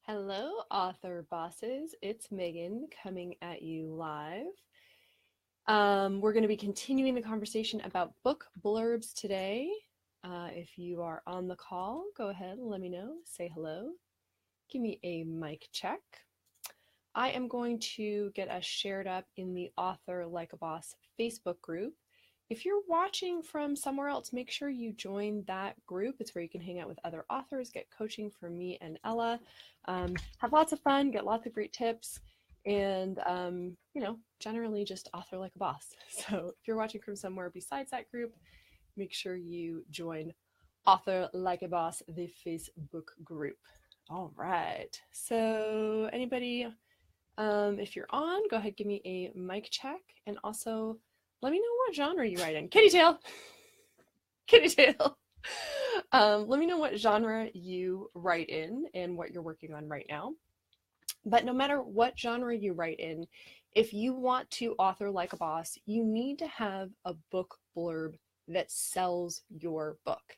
Hello, author bosses. It's Megan coming at you live. We're going to be continuing the conversation about book blurbs today. If you are on the call, go ahead and let me know. Say hello. Give me a mic check. I am going to get us shared up in the Author Like a Boss Facebook group. If you're watching from somewhere else, make sure you join that group. It's where you can hang out with other authors, get coaching from me and Ella, have lots of fun, get lots of great tips, and, generally just author like a boss. So if you're watching from somewhere besides that group, make sure you join Author Like a Boss, the Facebook group. All right. So anybody, if you're on, go ahead, give me a mic check, and also let me know what genre you write in. Kitty tail. Kitty tail. Let me know what genre you write in and what you're working on right now. But no matter what genre you write in, if you want to author like a boss, you need to have a book blurb that sells your book.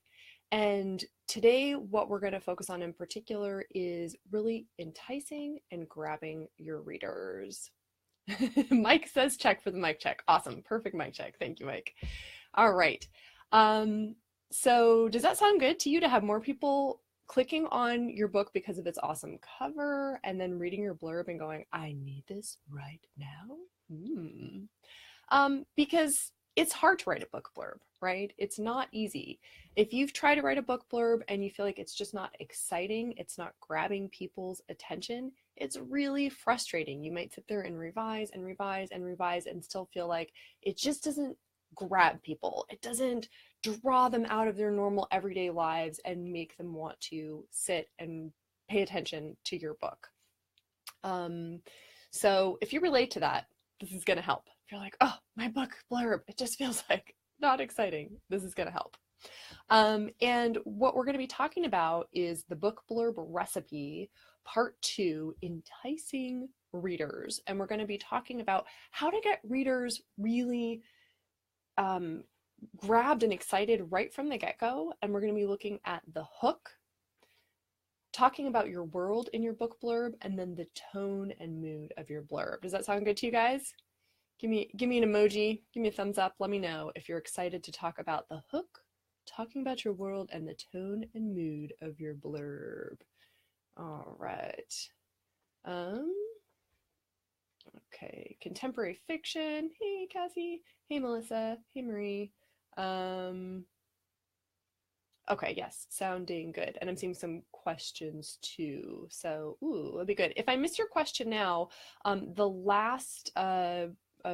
And today, what we're going to focus on in particular is really enticing and grabbing your readers. Mike says check for the mic check. Awesome. Perfect mic check. Thank you, Mike. All right. So does that sound good to you to have more people clicking on your book because of its awesome cover and then reading your blurb and going, I need this right now? Because it's hard to write a book blurb, right? It's not easy. If you've tried to write a book blurb and you feel like it's just not exciting, it's not grabbing people's attention, it's really frustrating. You might sit there and revise and revise and revise and still feel like it just doesn't grab people. It doesn't draw them out of their normal everyday lives and make them want to sit and pay attention to your book. So if you relate to that, this is going to help. If you're like, oh, my book blurb, it just feels like not exciting, this is going to help. And what we're going to be talking about is the book blurb recipe, part 2, enticing readers. And we're going to be talking about how to get readers really grabbed and excited right from the get-go. And we're going to be looking at the hook, talking about your world in your book blurb, and then the tone and mood of your blurb. Does that sound good to you guys? Give me an emoji, give me a thumbs up, let me know if you're excited to talk about the hook, talking about your world, and the tone and mood of your blurb. All right. Okay, contemporary fiction. Hey, Cassie. Hey, Melissa. Hey, Marie. Okay, yes, sounding good. And I'm seeing some questions too. So, that'd be good. If I miss your question now, the last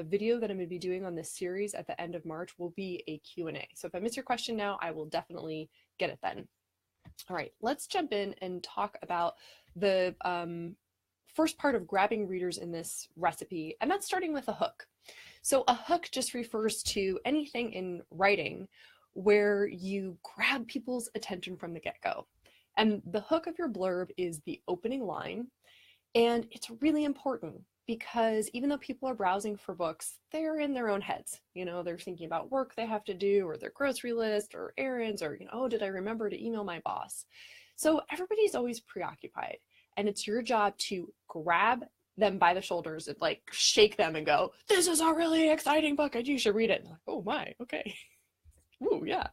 video that I'm going to be doing on this series at the end of March will be a Q&A. So if I miss your question now, I will definitely get it then. All right, let's jump in and talk about the first part of grabbing readers in this recipe, and that's starting with a hook. So a hook just refers to anything in writing where you grab people's attention from the get-go. And the hook of your blurb is the opening line, and it's really important because even though people are browsing for books, they're in their own heads. You know, they're thinking about work they have to do, or their grocery list, or errands, or, oh, did I remember to email my boss? So everybody's always preoccupied, and it's your job to grab them by the shoulders and like shake them and go, this is a really exciting book and you should read it. And like, oh my, okay. Ooh, yeah.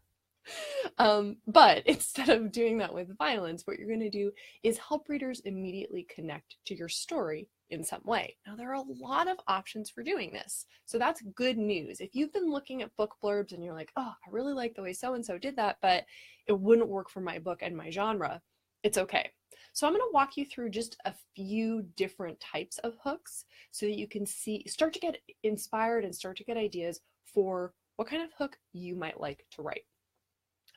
But instead of doing that with violence, what you're going to do is help readers immediately connect to your story in some way. Now, there are a lot of options for doing this. So that's good news. If you've been looking at book blurbs and you're like, oh, I really like the way so-and-so did that, but it wouldn't work for my book and my genre, it's okay. So I'm going to walk you through just a few different types of hooks so that you can start to get inspired and start to get ideas for what kind of hook you might like to write.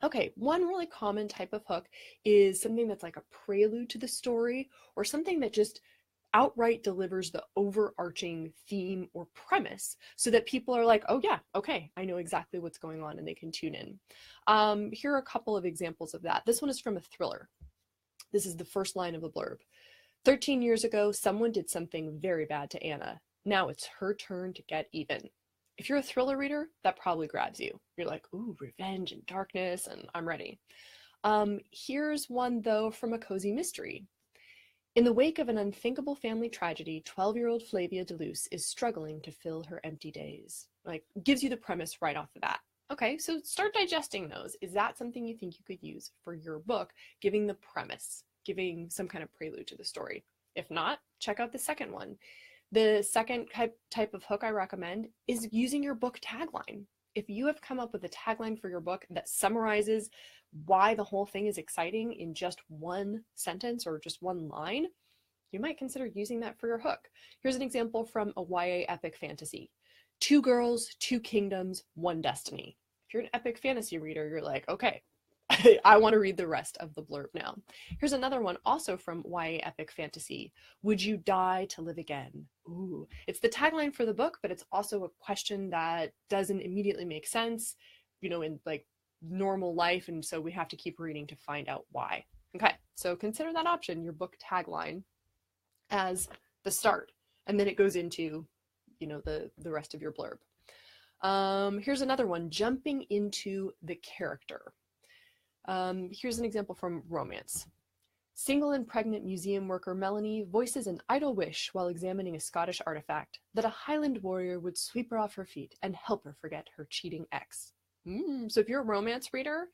Okay, one really common type of hook is something that's like a prelude to the story, or something that just outright delivers the overarching theme or premise so that people are like, oh yeah, okay, I know exactly what's going on, and they can tune in. Here are a couple of examples of that. This one is from a thriller. This is the first line of the blurb. 13 years ago, someone did something very bad to Anna. Now it's her turn to get even. If you're a thriller reader, that probably grabs you. You're like, ooh, revenge and darkness, and I'm ready. Here's one, though, from a cozy mystery. In the wake of an unthinkable family tragedy, 12-year-old Flavia DeLuce is struggling to fill her empty days. Like, gives you the premise right off the bat. Okay, so start digesting those. Is that something you think you could use for your book, giving the premise, giving some kind of prelude to the story? If not, check out the second one. The second type of hook I recommend is using your book tagline. If you have come up with a tagline for your book that summarizes why the whole thing is exciting in just one sentence or just one line, you might consider using that for your hook. Here's an example from a YA epic fantasy. 2 girls, 2 kingdoms, 1 destiny. If you're an epic fantasy reader, you're like, okay, I want to read the rest of the blurb now. Here's another one also from YA epic fantasy. Would you die to live again? Ooh, it's the tagline for the book, but it's also a question that doesn't immediately make sense, in like normal life. And so we have to keep reading to find out why. Okay, so consider that option, your book tagline, as the start. And then it goes into, the rest of your blurb. Here's another one, jumping into the character. Here's an example from romance. Single and pregnant museum worker Melanie voices an idle wish while examining a Scottish artifact that a Highland warrior would sweep her off her feet and help her forget her cheating ex. So if you're a romance reader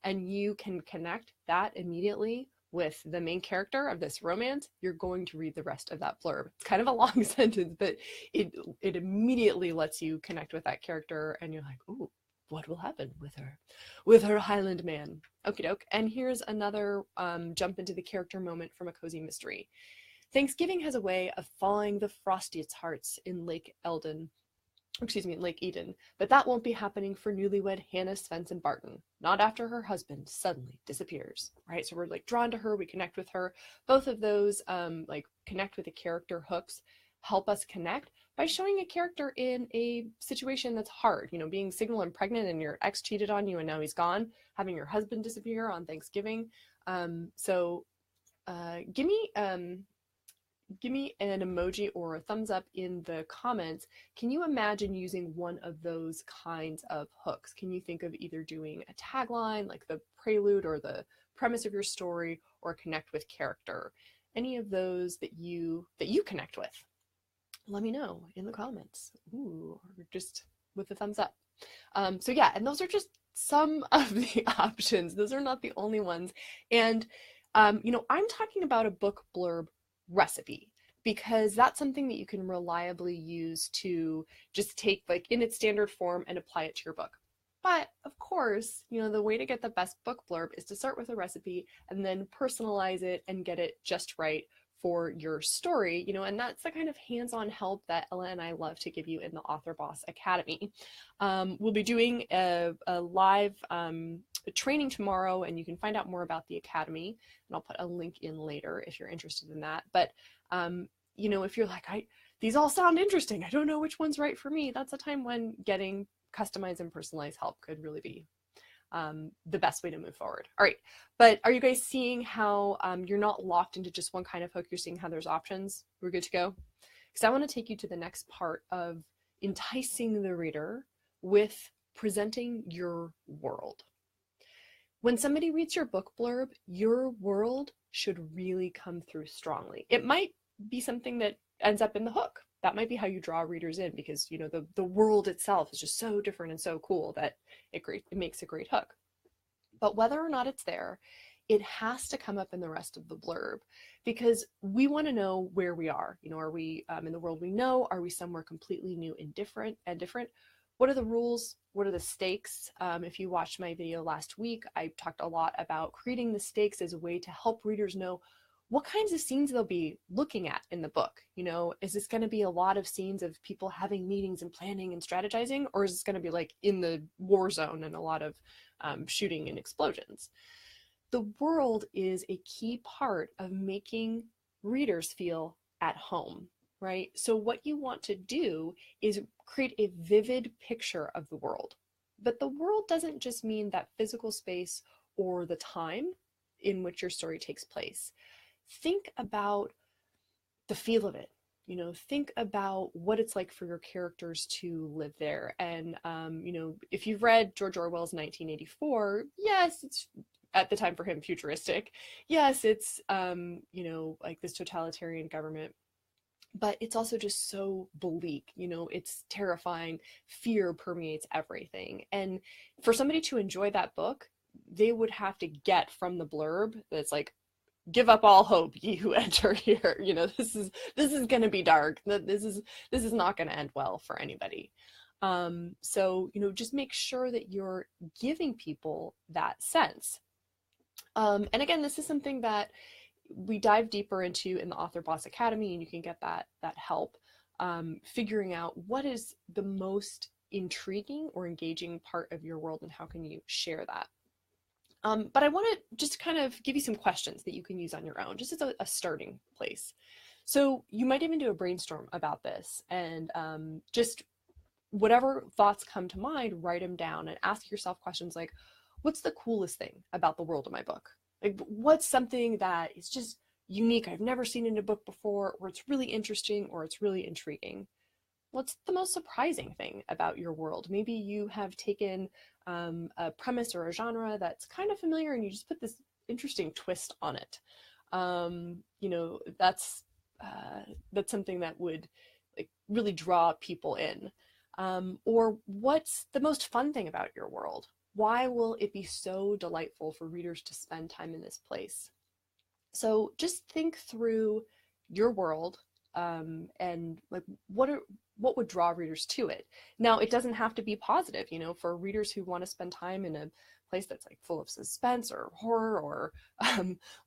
and you can connect that immediately with the main character of this romance, you're going to read the rest of that blurb. It's kind of a long sentence, but it immediately lets you connect with that character and you're like, ooh, what will happen with her Highland man? Okie doke. And here's another jump into the character moment from a cozy mystery. Thanksgiving has a way of thawing the frostiest hearts in Lake Eden, but that won't be happening for newlywed Hannah Svensson Barton, not after her husband suddenly disappears, right? So we're like drawn to her, we connect with her. Both of those like connect with the character hooks help us connect by showing a character in a situation that's hard, being single and pregnant and your ex cheated on you and now he's gone, having your husband disappear on Thanksgiving. Give me an emoji or a thumbs up in the comments. Can you imagine using one of those kinds of hooks? Can you think of either doing a tagline, like the prelude or the premise of your story, or connect with character? Any of those that you connect with? Let me know in the comments. Ooh, or just with a thumbs up. So yeah, and those are just some of the options. Those are not the only ones. And, I'm talking about a book blurb recipe because that's something that you can reliably use to just take like in its standard form and apply it to your book. But of course, the way to get the best book blurb is to start with a recipe and then personalize it and get it just right for your story, and that's the kind of hands-on help that Ella and I love to give you in the Author Boss Academy. We'll be doing a live training tomorrow, and you can find out more about the Academy, and I'll put a link in later if you're interested in that. But, if you're like, these all sound interesting, I don't know which one's right for me, that's a time when getting customized and personalized help could really be the best way to move forward. All right, but are you guys seeing how you're not locked into just one kind of hook? You're seeing how there's options. We're good to go? Because I want to take you to the next part of enticing the reader with presenting your world. When somebody reads your book blurb, your world should really come through strongly. It might be something that ends up in the hook. That might be how you draw readers in because, the world itself is just so different and so cool that it makes a great hook. But whether or not it's there, it has to come up in the rest of the blurb because we want to know where we are. Are we in the world we know? Are we somewhere completely new and different? What are the rules? What are the stakes? If you watched my video last week, I talked a lot about creating the stakes as a way to help readers know what kinds of scenes they'll be looking at in the book. Is this going to be a lot of scenes of people having meetings and planning and strategizing, or is this going to be like in the war zone and a lot of shooting and explosions? The world is a key part of making readers feel at home, right? So what you want to do is create a vivid picture of the world. But the world doesn't just mean that physical space or the time in which your story takes place. Think about the feel of it. Think about what it's like for your characters to live there. And, if you've read George Orwell's 1984, yes, it's at the time for him, futuristic. Yes, it's, like this totalitarian government, but it's also just so bleak, it's terrifying. Fear permeates everything. And for somebody to enjoy that book, they would have to get from the blurb that's like, give up all hope, ye who enter here. This is going to be dark. This is not going to end well for anybody. So just make sure that you're giving people that sense. And again, this is something that we dive deeper into in the Author Boss Academy, and you can get that help figuring out what is the most intriguing or engaging part of your world and how can you share that. But I want to just kind of give you some questions that you can use on your own, just as a starting place. So you might even do a brainstorm about this, and just whatever thoughts come to mind, write them down and ask yourself questions like, what's the coolest thing about the world of my book? Like, what's something that is just unique, I've never seen in a book before, or it's really interesting, or it's really intriguing? What's the most surprising thing about your world? Maybe you have taken a premise or a genre that's kind of familiar and you just put this interesting twist on it. That's something that would like really draw people in. Or what's the most fun thing about your world? Why will it be so delightful for readers to spend time in this place? So just think through your world and like what would draw readers to it. Now, it doesn't have to be positive, for readers who want to spend time in a place that's like full of suspense or horror or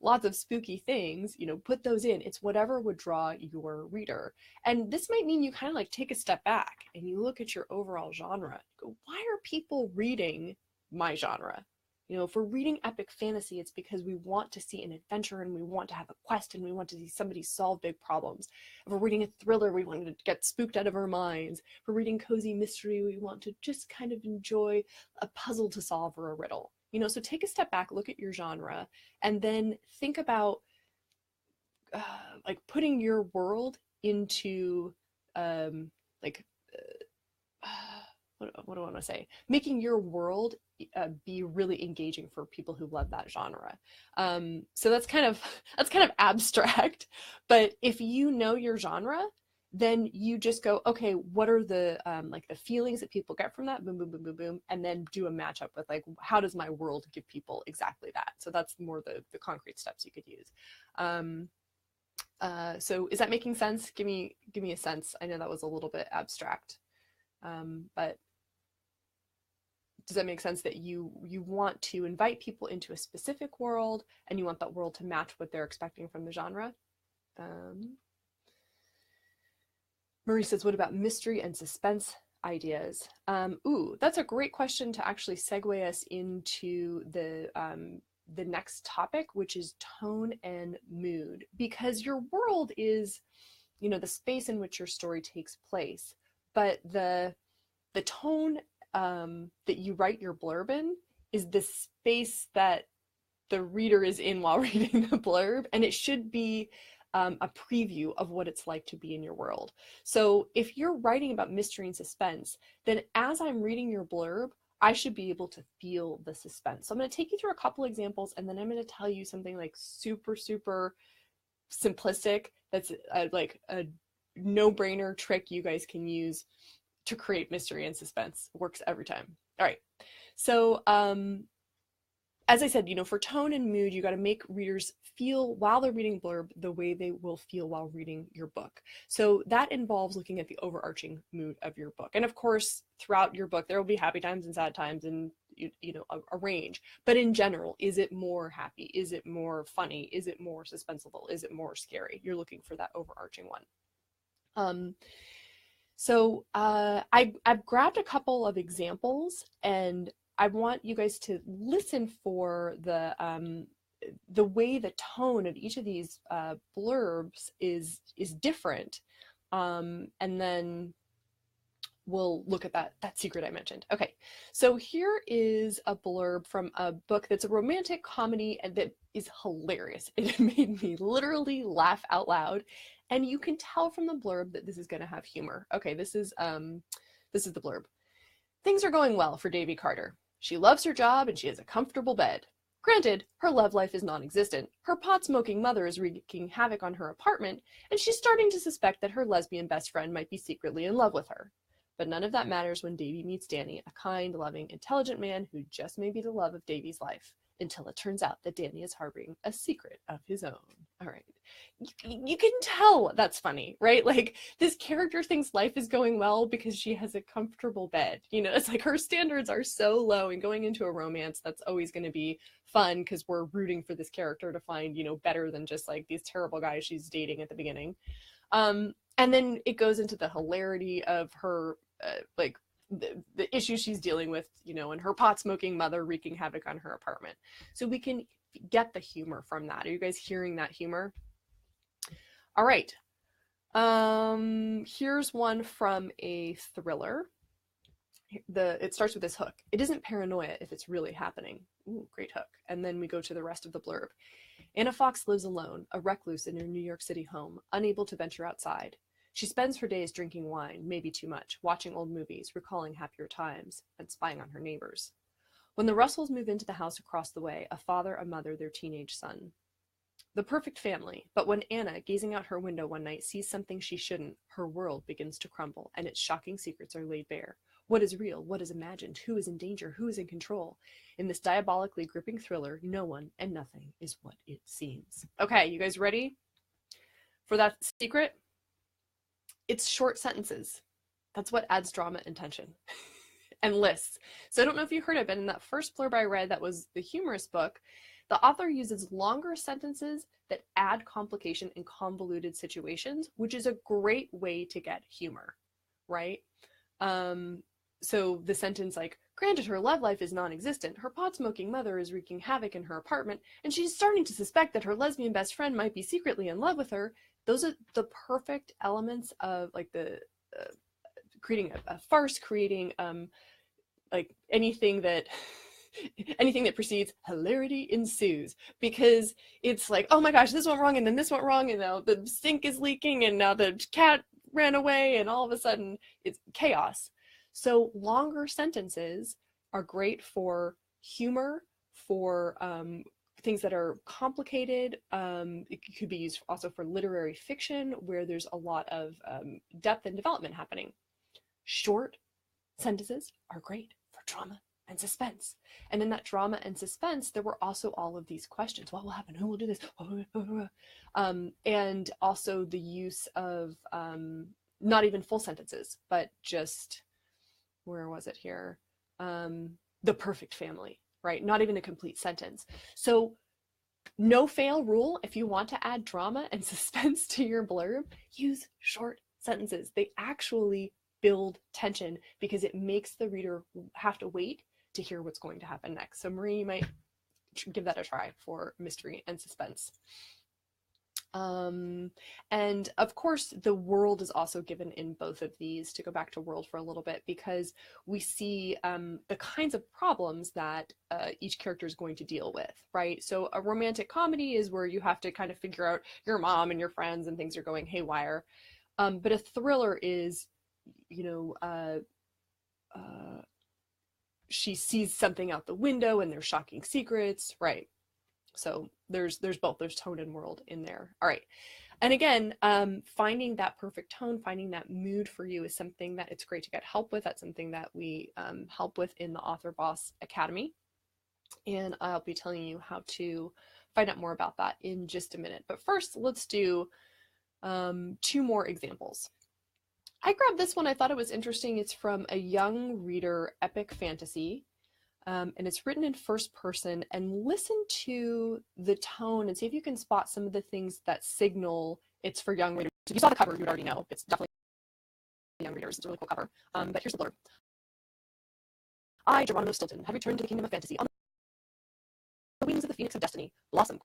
lots of spooky things, put those in. It's whatever would draw your reader. And this might mean you kind of like take a step back and you look at your overall genre. Go, why are people reading my genre? If we're reading epic fantasy, it's because we want to see an adventure and we want to have a quest and we want to see somebody solve big problems. If we're reading a thriller, we want to get spooked out of our minds. If we're reading cozy mystery, we want to just kind of enjoy a puzzle to solve or a riddle. So take a step back, look at your genre, and then think about like putting your world into what do I want to say? Making your world be really engaging for people who love that genre. So that's kind of abstract, but if you know your genre, then you just go, okay, what are the like the feelings that people get from that? Boom, boom, boom, boom, boom, and then do a matchup with like, how does my world give people exactly that? So that's more the concrete steps you could use. So is that making sense? Give me a sense. I know that was a little bit abstract, but does that make sense that you want to invite people into a specific world and you want that world to match what they're expecting from the genre? Marie says, what about mystery and suspense ideas? That's a great question to actually segue us into the next topic, which is tone and mood, because your world is, the space in which your story takes place, but the tone that you write your blurb in is the space that the reader is in while reading the blurb, and it should be a preview of what it's like to be in your world. So if you're writing about mystery and suspense, then as I'm reading your blurb, I should be able to feel the suspense. So I'm going to take you through a couple examples, and then I'm going to tell you something like super, super simplistic that's like a no-brainer trick you guys can use to create mystery and suspense. It works every time. All right. So as I said, for tone and mood, you got to make readers feel while they're reading blurb the way they will feel while reading your book. So that involves looking at the overarching mood of your book. And of course, throughout your book, there will be happy times and sad times and a range. But in general, is it more happy? Is it more funny? Is it more suspenseful? Is it more scary? You're looking for that overarching one. So I've grabbed a couple of examples, and I want you guys to listen for the way the tone of each of these blurbs is different, and then we'll look at that secret I mentioned. Okay, so here is a blurb from a book that's a romantic comedy and that is hilarious. It made me literally laugh out loud. And you can tell from the blurb that this is going to have humor. Okay, this is the blurb. Things are going well for Davy Carter. She loves her job and she has a comfortable bed. Granted, her love life is non-existent. Her pot-smoking mother is wreaking havoc on her apartment, and she's starting to suspect that her lesbian best friend might be secretly in love with her. But none of that matters when Davy meets Danny, a kind, loving, intelligent man who just may be the love of Davy's life, until it turns out that Danny is harboring a secret of his own. All right. You can tell that's funny, right? Like, this character thinks life is going well because she has a comfortable bed. You know, it's like her standards are so low, and going into a romance, that's always going to be fun because we're rooting for this character to find, you know, better than just like these terrible guys she's dating at the beginning. And then it goes into the hilarity of her, like, the issues she's dealing with, you know, and her pot smoking mother wreaking havoc on her apartment. So we can get the humor from that. Are you guys hearing that humor? All right. Here's one from a thriller. It starts with this hook. It isn't paranoia if it's really happening. Ooh, great hook. And then we go to the rest of the blurb. Anna Fox lives alone, a recluse in her New York City home, unable to venture outside. She spends her days drinking wine, maybe too much, watching old movies, recalling happier times, and spying on her neighbors. When the Russells move into the house across the way, a father, a mother, their teenage son. The perfect family, but when Anna, gazing out her window one night, sees something she shouldn't, her world begins to crumble, and its shocking secrets are laid bare. What is real? What is imagined? Who is in danger? Who is in control? In this diabolically gripping thriller, no one and nothing is what it seems. Okay, you guys ready for that secret? It's short sentences. That's what adds drama and tension. And lists. So I don't know if you heard it, but in that first blurb I read, that was the humorous book, the author uses longer sentences that add complication in convoluted situations, which is a great way to get humor, right? So the sentence like, granted her love life is non-existent, her pot-smoking mother is wreaking havoc in her apartment, and she's starting to suspect that her lesbian best friend might be secretly in love with her. Those are the perfect elements of like the creating a farce, creating like anything that precedes hilarity ensues, because it's like, oh my gosh, this went wrong, and then this went wrong, and now the sink is leaking, and now the cat ran away, and all of a sudden it's chaos. So longer sentences are great for humor, for things that are complicated. It could be used also for literary fiction where there's a lot of depth and development happening. Short sentences are great for drama and suspense. And in that drama and suspense, there were also all of these questions. What will happen? Who will do this? And also the use of not even full sentences, but just, where was it here? The perfect family, right? Not even a complete sentence. So no fail rule. If you want to add drama and suspense to your blurb, use short sentences. They actually build tension because it makes the reader have to wait to hear what's going to happen next. So Marie, you might give that a try for mystery and suspense. And of course, the world is also given in both of these, to go back to world for a little bit, because we see the kinds of problems that each character is going to deal with, right? So a romantic comedy is where you have to kind of figure out your mom and your friends and things are going haywire. But a thriller is, you know, she sees something out the window and there's shocking secrets, right? So there's both, there's tone and world in there. All right. And again, finding that perfect tone, finding that mood for you is something that it's great to get help with. That's something that we help with in the Author Boss Academy. And I'll be telling you how to find out more about that in just a minute. But first, let's do 2 more examples. I grabbed this one. I thought it was interesting. It's from a young reader epic fantasy, and it's written in first person. And listen to the tone and see if you can spot some of the things that signal it's for young readers. If you saw the cover, you would already know. It's definitely young readers. It's a really cool cover. But here's the blurb. I, Geronimo Stilton, have returned to the kingdom of fantasy on the wings of the phoenix of destiny. Blossom,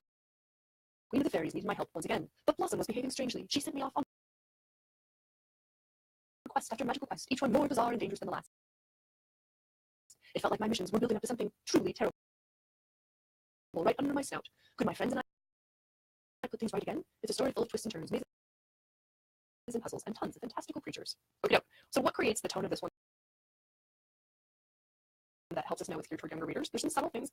queen of the fairies, needed my help once again. But Blossom was behaving strangely. She sent me off on quest after magical quest, each one more bizarre and dangerous than the last. It felt like my missions were building up to something truly terrible right under my snout. Could my friends and I put things right again? It's a story full of twists and turns, mazes and puzzles, and tons of fantastical creatures. Okay, so what creates the tone of this one that helps us know it's geared toward younger readers? There's some subtle things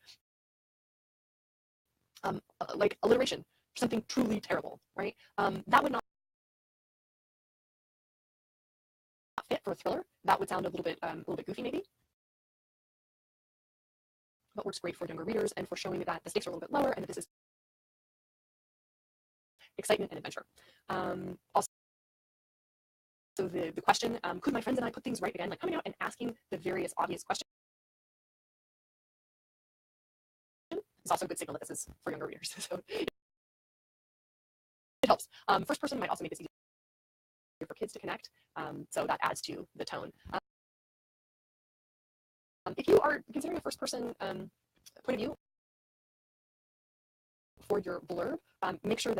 like alliteration, something truly terrible, right? That would not fit for a thriller. That would sound a little bit goofy, maybe. But works great for younger readers and for showing that the stakes are a little bit lower and that this is excitement and adventure. Also, the question, could my friends and I put things right again? Like coming out and asking the various obvious questions is also a good signal that this is for younger readers. So it helps. First person might also make this easier for kids to connect, so that adds to the tone. If you are considering a first person point of view for your blurb, make sure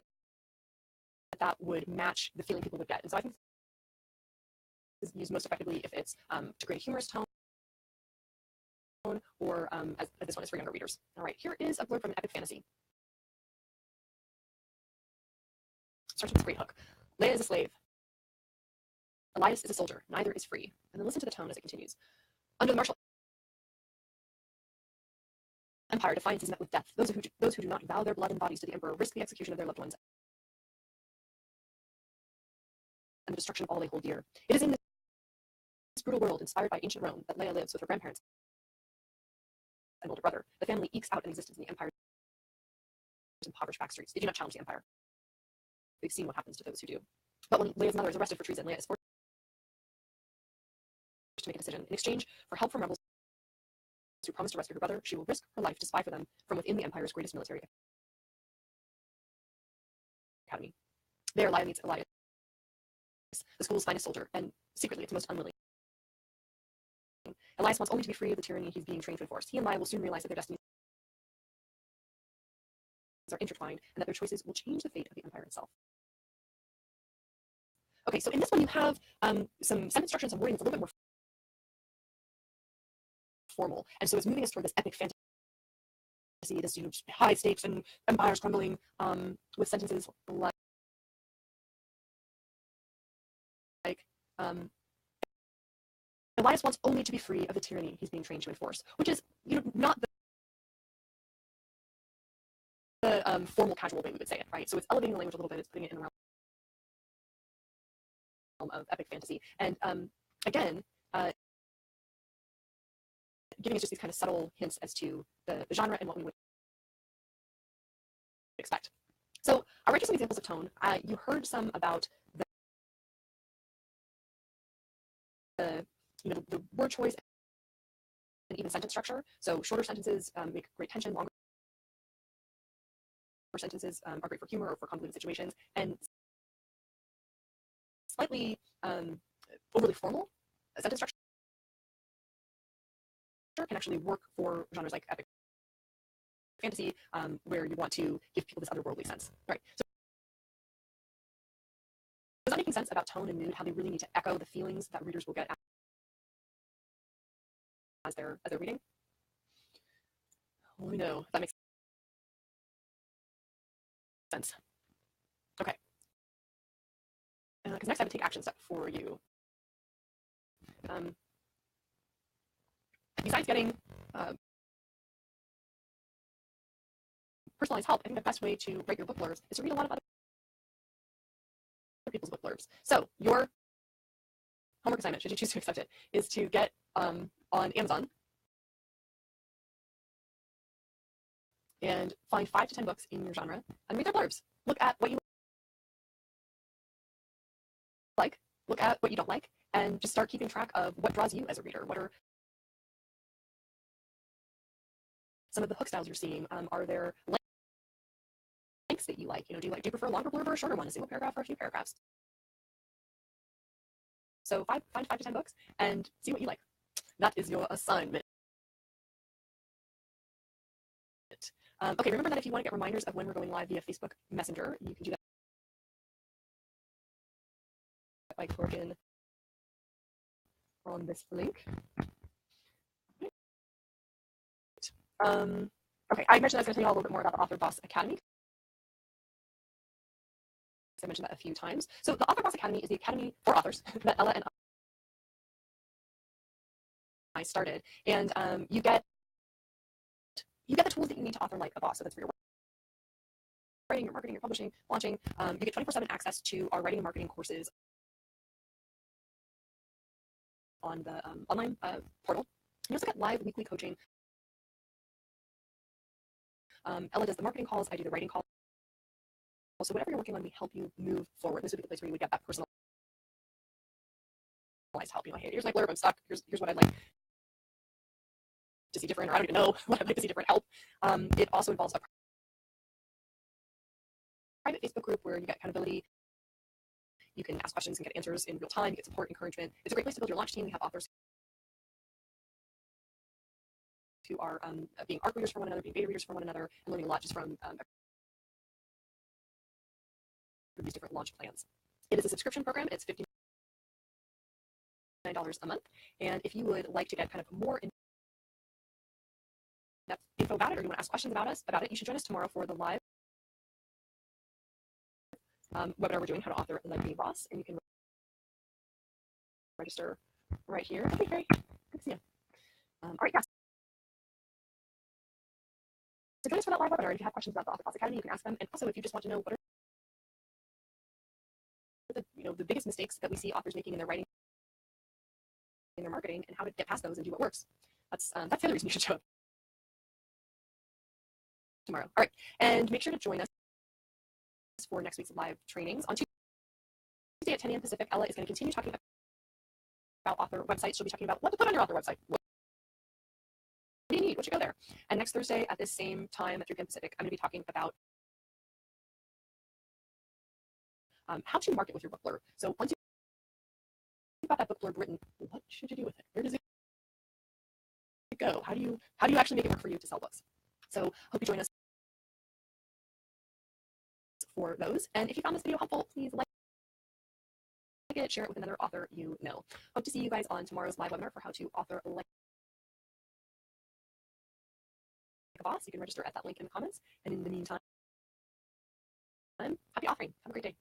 that would match the feeling people would get. And so I think this is used most effectively if it's to create a humorous tone, or as this one is for younger readers. All right, here is a blurb from an epic fantasy. Starts with this great hook. Leia is a slave. Elias is a soldier. Neither is free. And then listen to the tone as it continues. Under the martial empire, defiance is met with death. Those who do not vow their blood and bodies to the emperor risk the execution of their loved ones and the destruction of all they hold dear. It is in this brutal world, inspired by ancient Rome, that Leia lives with her grandparents and older brother. The family ekes out an existence in the empire's impoverished back streets. They do not challenge the empire. They've seen what happens to those who do. But when Leia's mother is arrested for treason, Leia is forced to make a decision. In exchange for help from rebels who promise to rescue her brother, she will risk her life to spy for them from within the empire's greatest military academy. There, Leia meets Elias, the school's finest soldier, and secretly its most unwilling. Elias wants only to be free of the tyranny he's being trained to enforce. He and Leia will soon realize that their destinies are intertwined and that their choices will change the fate of the empire itself. Okay, so in this one you have some sentence structure and some wording that's a little bit more formal, and so it's moving us toward this epic fantasy, this high stakes and empires crumbling, with sentences like Elias wants only to be free of the tyranny he's being trained to enforce, which is not the formal casual way we would say it, right? So it's elevating the language a little bit, it's putting it in the realm of epic fantasy, and again, giving us just these kind of subtle hints as to the genre and what we would expect. So I'll write you some examples of tone. You heard some about the word choice and even sentence structure. So shorter sentences make great tension, longer sentences are great for humor or for convoluted situations, and slightly overly formal sentence structure can actually work for genres like epic fantasy, where you want to give people this otherworldly sense. Right. So does that make sense about tone and mood, how they really need to echo the feelings that readers will get as they're reading? Let me know if that makes sense. Okay. Because next I have a take action step for you. Besides getting personalized help, I think the best way to write your book blurbs is to read a lot of other people's book blurbs. So your homework assignment, should you choose to accept it, is to get on Amazon and find 5 to 10 books in your genre and read their blurbs. Look at what you like, look at what you don't like, and just start keeping track of what draws you as a reader. What are some of the hook styles you're seeing? Are there lengths that you like? Do you prefer a longer blurb or a shorter one, a single paragraph or a few paragraphs? So find 5 to 10 books and see what you like. That is your assignment. Okay, remember that if you want to get reminders of when we're going live via Facebook Messenger, you can do that by clicking on this link. Okay, I mentioned I was going to tell you all a little bit more about the Author Boss Academy. I mentioned that a few times. So the Author Boss Academy is the academy for authors that Ella and I started, and you get the tools that you need to author like a boss. So that's for your writing, your marketing, your publishing, launching, you get 24/7 access to our writing and marketing courses on the online portal. You also get live weekly coaching. Ella does the marketing calls, I do the writing calls. So whatever you're working on, we help you move forward. This would be the place where you would get that personalized help. You know, hey, here's my blurb, I'm stuck. Here's what I'd like to see different, or I don't even know what I'd like to see different. Help. It also involves a private Facebook group where you get accountability. You can ask questions and get answers in real time. You get support, encouragement. It's a great place to build your launch team. We have authors who are being ARC readers for one another, being beta readers for one another, and learning a lot just from these different launch plans. It is a subscription program. It's $59 a month. And if you would like to get kind of more in-depth info about it, or you want to ask questions about it, you should join us tomorrow for the live webinar we're doing, how to author like a boss, and you can register right here. Okay, great. Good to see you. All right, yeah. So join us for that live webinar. If you have questions about the Author Boss Academy, you can ask them. And also, if you just want to know what are the biggest mistakes that we see authors making in their writing, in their marketing, and how to get past those and do what works, that's the other reason you should show up tomorrow. All right, and make sure to join us for next week's live trainings. On Tuesday at 10 a.m. Pacific, Ella is going to continue talking about author websites. She'll be talking about what to put on your author website. What do you need? What should go there? And next Thursday at this same time at 3 p.m. Pacific, I'm going to be talking about how to market with your book blurb. So once you've got that book blurb written, what should you do with it? Where does it go? How do you actually make it work for you to sell books? So hope you join us for those. And if you found this video helpful, please like it, share it with another author you know. Hope to see you guys on tomorrow's live webinar for how to author like a boss. You can register at that link in the comments. And in the meantime, happy authoring. Have a great day.